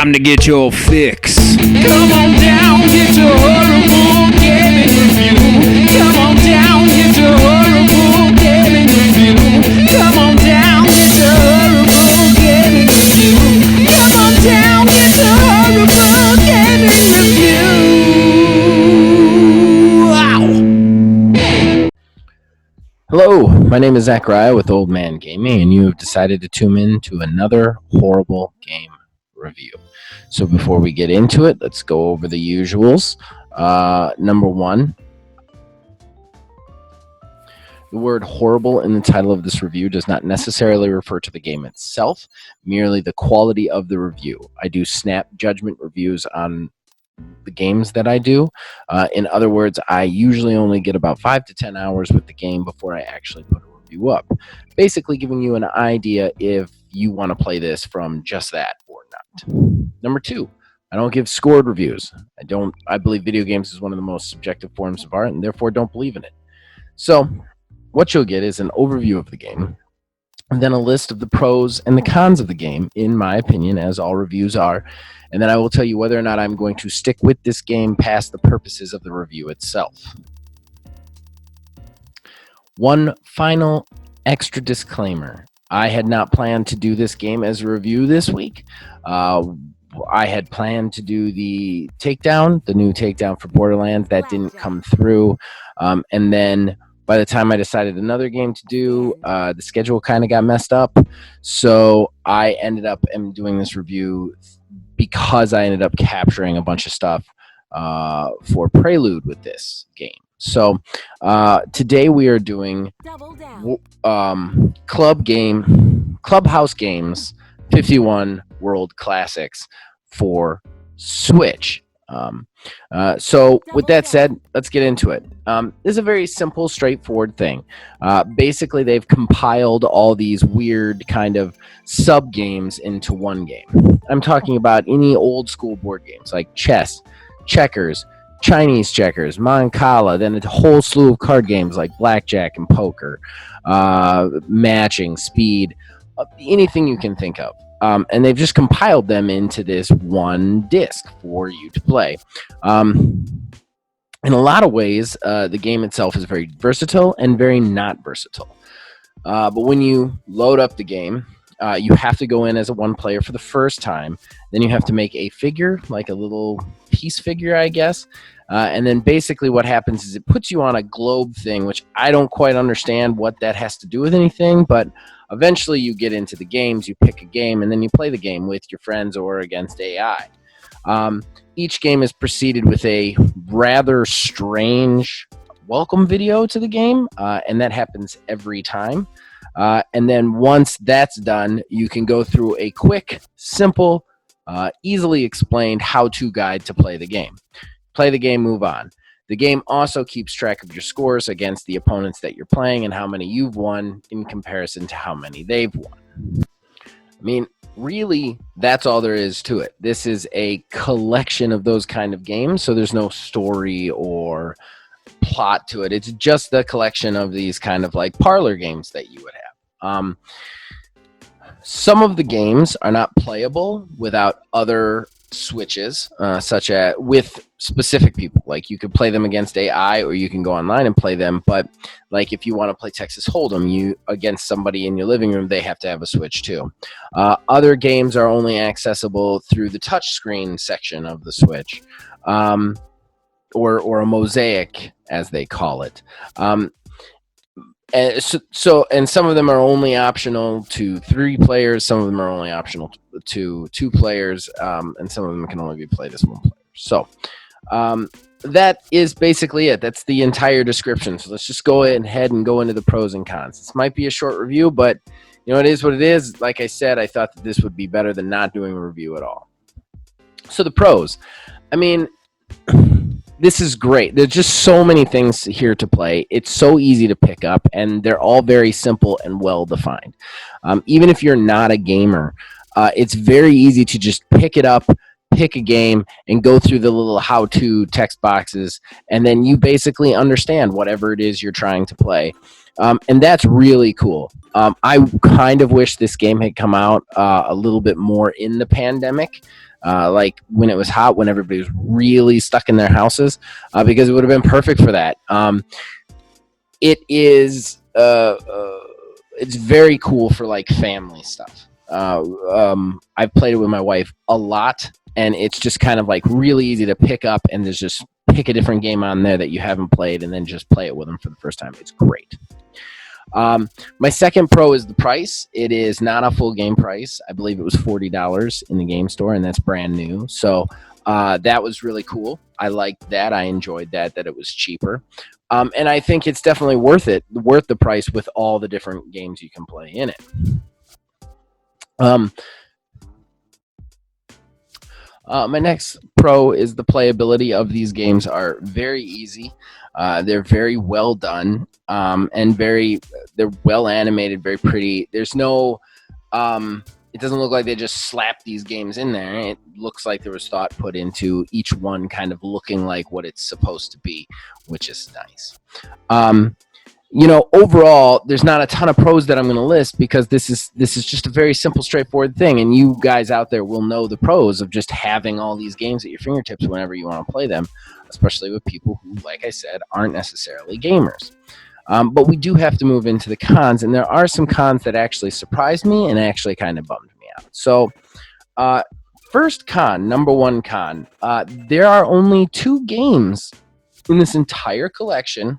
time to get your fix. Come on down, get your horrible gaming review. Come on down, get your horrible gaming review. Come on down, get your horrible gaming review. Come on down, get your horrible gaming review. Wow. Hello, my name is Zachariah with Old Man Gaming, and you have decided to tune in to another horrible game review. So before we get into it, let's go over the usuals. Number one, the word horrible in the title of this review does not necessarily refer to the game itself, merely the quality of the review. I do snap judgment reviews on the games that I do. In other words, I usually only get about 5 to 10 hours with the game before I actually put a review up. Basically giving you an idea if you want to play this from just that or not. Number two, I don't give scored reviews. I believe video games is one of the most subjective forms of art and therefore don't believe in it. So what you'll get is an overview of the game, and then a list of the pros and the cons of the game, in my opinion, as all reviews are. And then I will tell you whether or not I'm going to stick with this game past the purposes of the review itself. One final extra disclaimer. I had not planned to do this game as a review this week. I had planned to do the takedown, the new takedown for Borderlands. That didn't come through. And then by the time I decided another game to do, the schedule kind of got messed up. So I ended up doing this review because I ended up capturing a bunch of stuff for Prelude with this game. So today we are doing Clubhouse Games 51 World Classics for Switch. So with that said, let's get into it. This is a very simple, straightforward thing. Basically, they've compiled all these weird kind of sub-games into one game. I'm talking about any old school board games like chess, checkers, Chinese checkers, Mancala, then a whole slew of card games like blackjack and poker, matching, speed, anything you can think of. And they've just compiled them into this one disc for you to play. In a lot of ways, the game itself is very versatile and very not versatile. But when you load up the game, you have to go in as a one player for the first time. Then you have to make a figure, like a little piece figure, I guess. And then basically what happens is it puts you on a globe thing, which I don't quite understand what that has to do with anything, but eventually you get into the games, you pick a game, and then you play the game with your friends or against AI. Each game is preceded with a rather strange welcome video to the game, and that happens every time. And then once that's done, you can go through a quick, simple, easily explained how-to guide to play the game. Play the game, move on. The game also keeps track of your scores against the opponents that you're playing and how many you've won in comparison to how many they've won. I mean, really, that's all there is to it. This is a collection of those kind of games, so there's no story or plot to it. It's just the collection of these kind of like parlor games that you would have. Some of the games are not playable without other switches, such as with specific people. Like you could play them against AI, or you can go online and play them. But like if you want to play Texas Hold'em, against somebody in your living room, they have to have a Switch too. Other games are only accessible through the touchscreen section of the Switch, or a mosaic, as they call it. And some of them are only optional to 3 players. Some of them are only optional to 2 players, and some of them can only be played as 1 player. So that is basically it. That's the entire description. So let's just go ahead and go into the pros and cons. This might be a short review, but it is what it is. Like I said, I thought that this would be better than not doing a review at all. So the pros. I mean, this is great. There's just so many things here to play. It's so easy to pick up, and they're all very simple and well-defined. Even if you're not a gamer, it's very easy to just pick it up, pick a game and go through the little how-to text boxes, and then you basically understand whatever it is you're trying to play. And that's really cool. I kind of wish this game had come out a little bit more in the pandemic, like when it was hot, when everybody was really stuck in their houses, because it would have been perfect for that. It is it's very cool for like family stuff. I've played it with my wife a lot, and it's just kind of like really easy to pick up, and there's just pick a different game on there that you haven't played and then just play it with them for the first time. It's great. My second pro is the price. It is not a full game price. I believe it was $40 in the game store, and that's brand new. So that was really cool. I liked that. I enjoyed that it was cheaper. And I think it's definitely worth the price with all the different games you can play in it. My next pro is the playability of these games are very easy. They're very well done, and they're well animated, very pretty. There's no, it doesn't look like they just slapped these games in there. It looks like there was thought put into each one kind of looking like what it's supposed to be, which is nice. Overall, there's not a ton of pros that I'm going to list because this is just a very simple, straightforward thing. And you guys out there will know the pros of just having all these games at your fingertips whenever you want to play them, especially with people who, like I said, aren't necessarily gamers. But we do have to move into the cons, and there are some cons that actually surprised me and actually kind of bummed me out. So, first con, number one con, there are only 2 games in this entire collection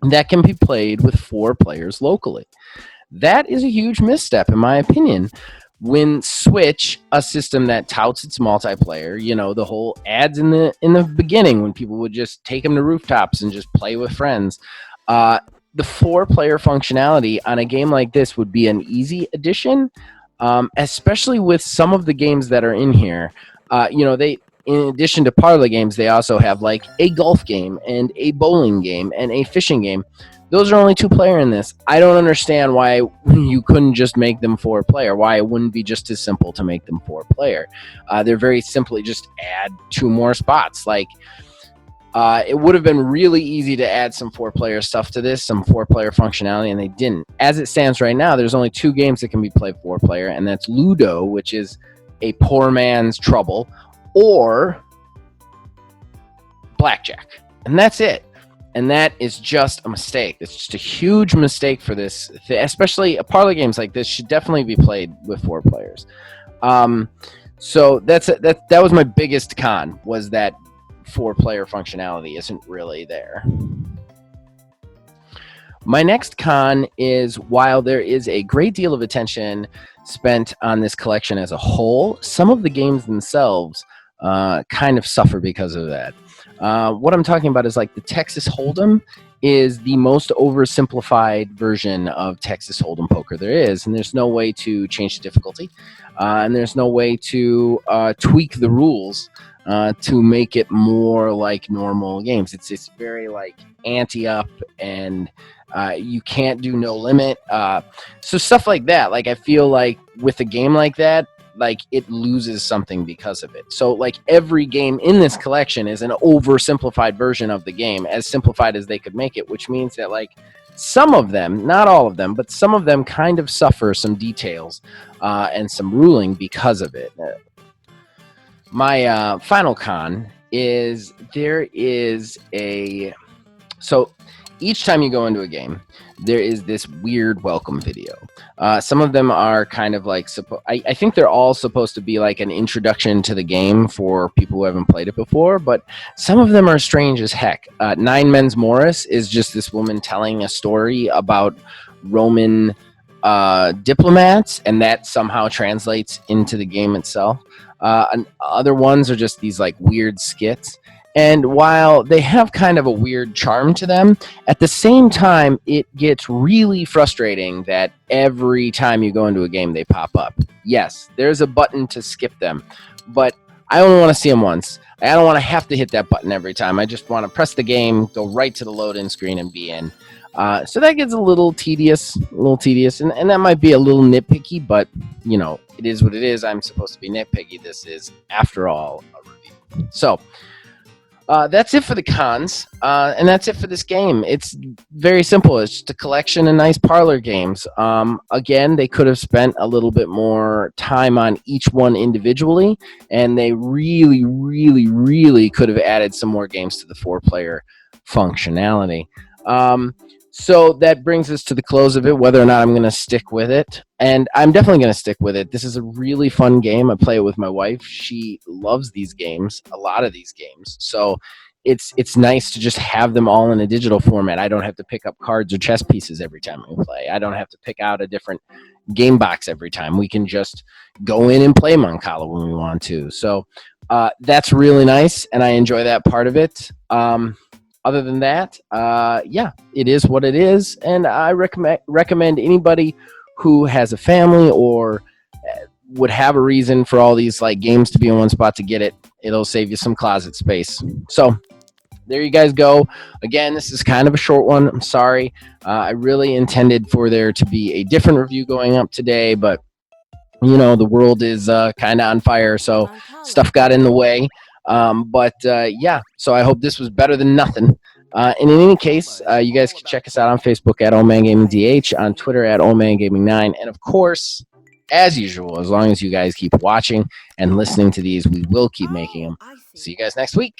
that can be played with 4 players locally. That is a huge misstep, in my opinion. When Switch, a system that touts its multiplayer, the whole ads in the beginning when people would just take them to rooftops and just play with friends, the 4-player functionality on a game like this would be an easy addition, especially with some of the games that are in here. In addition to parlor games, they also have like a golf game and a bowling game and a fishing game. Those are only 2-player in this. I don't understand why you couldn't just make them 4-player. Why it wouldn't be just as simple to make them 4-player. They're very simply just add 2 more spots. Like it would have been really easy to add some 4-player stuff to this, some 4-player functionality, and they didn't. As it stands right now, there's only 2 games that can be played 4-player, and that's Ludo, which is a poor man's Trouble, or Blackjack. And that's it. And that is just a mistake. It's just a huge mistake for this. Especially parlor games like this should definitely be played with 4 players. So that was my biggest con, was that 4-player functionality isn't really there. My next con is, while there is a great deal of attention spent on this collection as a whole, some of the games themselves kind of suffer because of that. What I'm talking about is like the Texas Hold'em is the most oversimplified version of Texas Hold'em poker there is, and there's no way to change the difficulty, and there's no way to tweak the rules to make it more like normal games. It's very like ante-up, and you can't do no limit. So stuff like that. Like I feel like with a game like that, like it loses something because of it. So like every game in this collection is an oversimplified version of the game, as simplified as they could make it, which means that like some of them, not all of them, but some of them kind of suffer some details and some ruling because of it. My final con is so each time you go into a game, there is this weird welcome video. Some of them are kind of like, I think they're all supposed to be like an introduction to the game for people who haven't played it before, but some of them are strange as heck. Nine Men's Morris is just this woman telling a story about Roman diplomats, and that somehow translates into the game itself. And other ones are just these like weird skits. And while they have kind of a weird charm to them, at the same time, it gets really frustrating that every time you go into a game, they pop up. Yes, there's a button to skip them, but I only want to see them once. I don't want to have to hit that button every time. I just want to press the game, go right to the load-in screen, and be in. So that gets a little tedious, and that might be a little nitpicky, but, it is what it is. I'm supposed to be nitpicky. This is, after all, a review. So that's it for the cons, and that's it for this game. It's very simple. It's just a collection of nice parlor games. Again, they could have spent a little bit more time on each one individually, and they really, really, really could have added some more games to the 4-player functionality. So that brings us to the close of it, whether or not I'm going to stick with it. And I'm definitely going to stick with it. This is a really fun game. I play it with my wife. She loves these games, a lot of these games. So it's nice to just have them all in a digital format. I don't have to pick up cards or chess pieces every time we play. I don't have to pick out a different game box every time. We can just go in and play Mancala when we want to. So that's really nice, and I enjoy that part of it. Other than that, yeah, it is what it is, and I recommend anybody who has a family or would have a reason for all these like games to be in one spot to get it. It'll save you some closet space. So there you guys go. Again, this is kind of a short one. I'm sorry. I really intended for there to be a different review going up today, but you know, the world is kind of on fire, so stuff got in the way. Yeah, so I hope this was better than nothing. And in any case, you guys can check us out on Facebook at Old Man Gaming DH, on Twitter at Old Man Gaming 9, and of course, as usual, as long as you guys keep watching and listening to these, we will keep making them. See you guys next week.